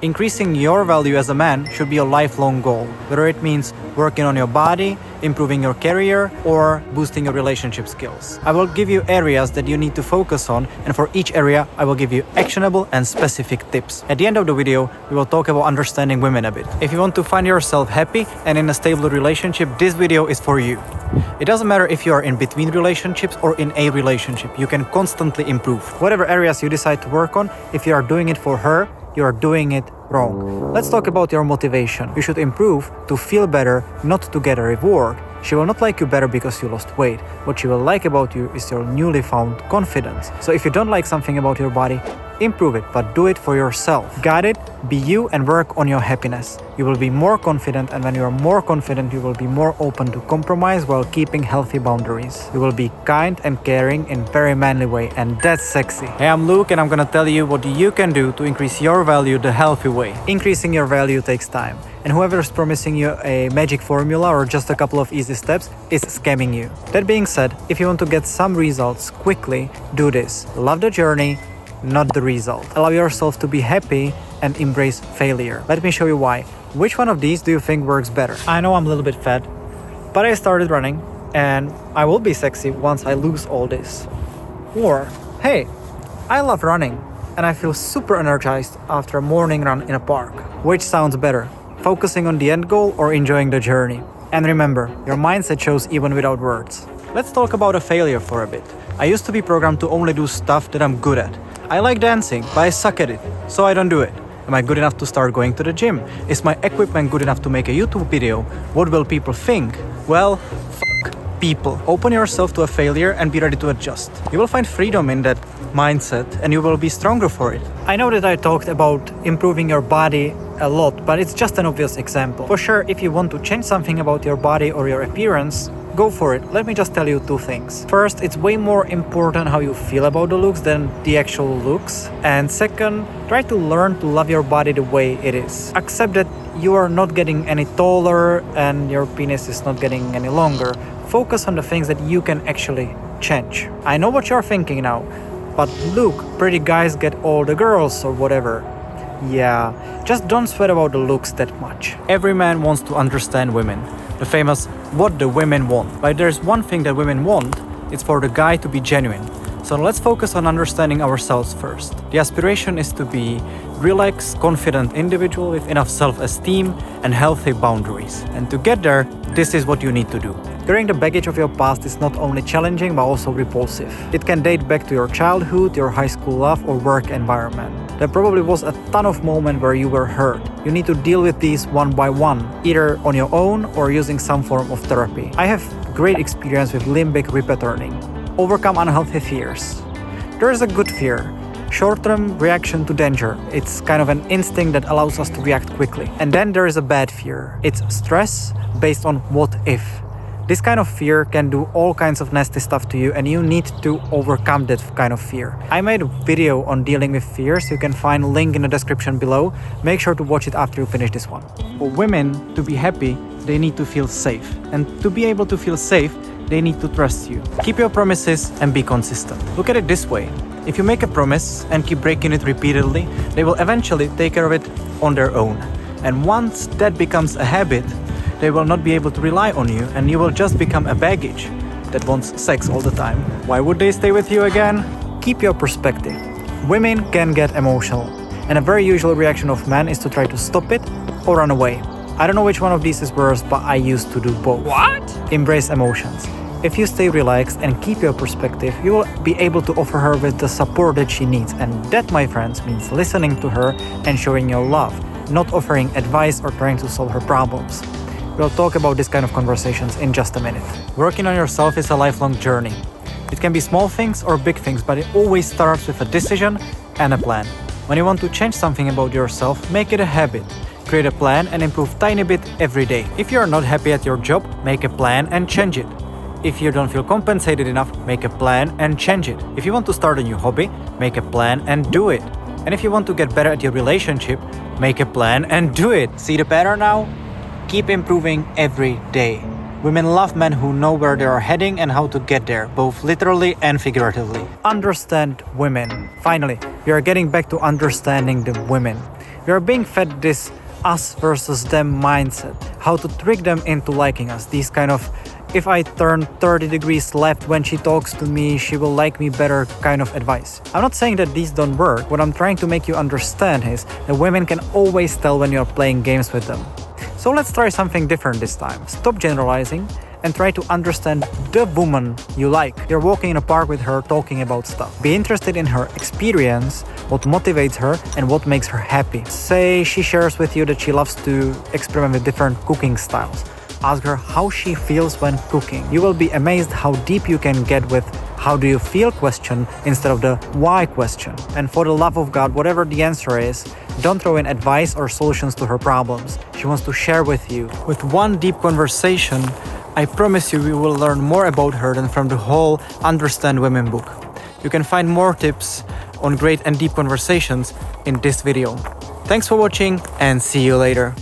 Increasing your value as a man should be a lifelong goal, whether it means working on your body, improving your career, or boosting your relationship skills. I will give you areas that you need to focus on, and for each area, I will give you actionable and specific tips. At the end of the video, we will talk about understanding women a bit. If you want to find yourself happy and in a stable relationship, this video is for you. It doesn't matter if you are in between relationships or in a relationship, you can constantly improve. Whatever areas you decide to work on, if you are doing it for her, you are doing it wrong. Let's talk about your motivation. You should improve to feel better, not to get a reward. She will not like you better because you lost weight. What she will like about you is your newly found confidence. So if you don't like something about your body, improve it, but do it for yourself. Got it? Be you and work on your happiness. You will be more confident, and when you are more confident, you will be more open to compromise while keeping healthy boundaries. You will be kind and caring in a very manly way, and that's sexy. Hey, I'm Luke, and I'm gonna tell you what you can do to increase your value the healthy way. Increasing your value takes time, and whoever is promising you a magic formula or just a couple of easy steps is scamming you. That being said, if you want to get some results quickly, do this. Love the journey, not the result. Allow yourself to be happy and embrace failure. Let me show you why. Which one of these do you think works better? I know I'm a little bit fat, but I started running and I will be sexy once I lose all this. Or, hey, I love running and I feel super energized after a morning run in a park. Which sounds better? Focusing on the end goal or enjoying the journey? And remember, your mindset shows even without words. Let's talk about a failure for a bit. I used to be programmed to only do stuff that I'm good at. I like dancing, but I suck at it, so I don't do it. Am I good enough to start going to the gym? Is my equipment good enough to make a YouTube video? What will people think? Well, fuck people. Open yourself to a failure and be ready to adjust. You will find freedom in that mindset and you will be stronger for it. I know that I talked about improving your body a lot, but it's just an obvious example. For sure, if you want to change something about your body or your appearance, go for it. Let me just tell you two things. First, it's way more important how you feel about the looks than the actual looks. And second, try to learn to love your body the way it is. Accept that you are not getting any taller and your penis is not getting any longer. Focus on the things that you can actually change. I know what you're thinking now, but look, pretty guys get all the girls or whatever. Yeah, just don't sweat about the looks that much. Every man wants to understand women. The famous what the women want. But there's one thing that women want, it's for the guy to be genuine. So let's focus on understanding ourselves first. The aspiration is to be relaxed, confident individual with enough self-esteem and healthy boundaries. And to get there, this is what you need to do. Carrying the baggage of your past is not only challenging but also repulsive. It can date back to your childhood, your high school love or work environment. There probably was a ton of moments where you were hurt. You need to deal with these one by one, either on your own or using some form of therapy. I have great experience with limbic repatterning. Overcome unhealthy fears. There is a good fear. Short-term reaction to danger. It's kind of an instinct that allows us to react quickly. And then there is a bad fear. It's stress based on what if. This kind of fear can do all kinds of nasty stuff to you and you need to overcome that kind of fear. I made a video on dealing with fears. You can find a link in the description below. Make sure to watch it after you finish this one. For women to be happy, they need to feel safe. And to be able to feel safe, they need to trust you. Keep your promises and be consistent. Look at it this way. If you make a promise and keep breaking it repeatedly, they will eventually take care of it on their own. And once that becomes a habit, they will not be able to rely on you and you will just become a baggage that wants sex all the time. Why would they stay with you again? Keep your perspective. Women can get emotional, and a very usual reaction of men is to try to stop it or run away. I don't know which one of these is worse, but I used to do both. What? Embrace emotions. If you stay relaxed and keep your perspective, you will be able to offer her with the support that she needs. And that, my friends, means listening to her and showing your love, not offering advice or trying to solve her problems. We'll talk about this kind of conversations in just a minute. Working on yourself is a lifelong journey. It can be small things or big things, but it always starts with a decision and a plan. When you want to change something about yourself, make it a habit. Create a plan and improve tiny bit every day. If you are not happy at your job, make a plan and change it. If you don't feel compensated enough, make a plan and change it. If you want to start a new hobby, make a plan and do it. And if you want to get better at your relationship, make a plan and do it. See the pattern now? Keep improving every day. Women love men who know where they are heading and how to get there, both literally and figuratively. Understand women. Finally, we are getting back to understanding the women. We are being fed this us versus them mindset, how to trick them into liking us, these kind of if I turn 30 degrees left when she talks to me, she will like me better kind of advice. I'm not saying that these don't work. What I'm trying to make you understand is that women can always tell when you're playing games with them. So let's try something different this time. Stop generalizing and try to understand the woman you like. You're walking in a park with her talking about stuff. Be interested in her experience, what motivates her and what makes her happy. Say she shares with you that she loves to experiment with different cooking styles. Ask her how she feels when cooking. You will be amazed how deep you can get with how do you feel question instead of the why question. And for the love of God, whatever the answer is, don't throw in advice or solutions to her problems. She wants to share with you. With one deep conversation, I promise you will learn more about her than from the whole Understand Women book. You can find more tips on great and deep conversations in this video. Thanks for watching and see you later.